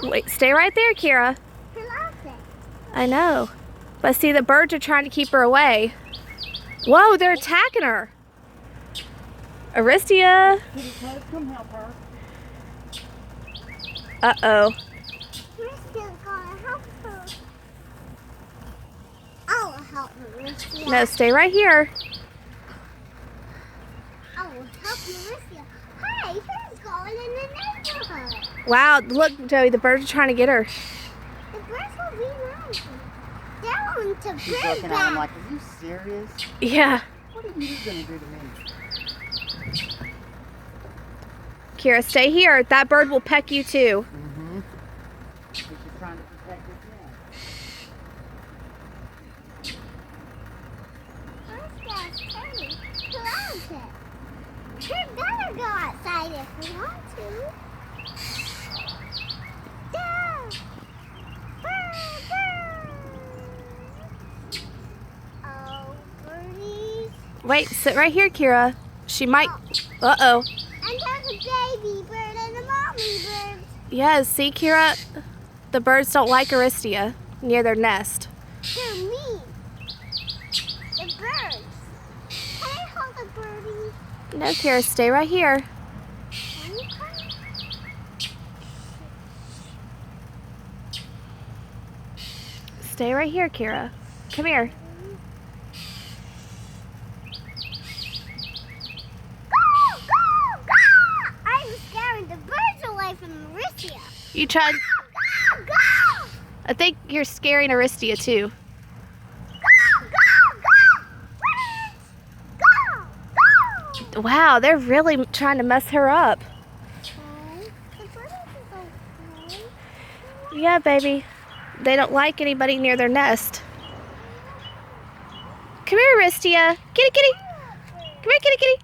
Wait, stay right there, Kira. She loves it. I know. But see, the birds are trying to keep her away. Whoa, they're attacking her. Aristia. Come help her. Uh-oh. Aristia's gonna help her. I'll help Aristia. No, stay right here. I will help Aristia. Hey, who's going in the neighborhood? Wow, look, Joey, the birds are trying to get her. The birds will be nice. They're on to She's bird looking at him back. like, are you serious? Yeah. What are you going to do to me? Kira, stay here. That bird will peck you too. Mm-hmm. She's trying to protect his neck. Aristia's pretty. She loves it. We better go outside if we want to. Go! Oh, birdies. Wait, sit right here, Kira. She might... Uh-oh. And there's a baby bird and a mommy bird. Yes, see, Kira? The birds don't like Aristia near their nest. They're mean. The birds. Can I hold a birdie? No, Kira, stay right here. Okay. Stay right here, Kira. Come here. Go! Go! Go! I'm scaring the birds away from Aristia. You tried... Go! Go! Go! I think you're scaring Aristia too. Go! Go! Go! Wow, they're really trying to mess her up. The birds are okay. Yeah, baby. They don't like anybody near their nest. Come here, Aristia. Kitty, kitty. Come here, kitty, kitty.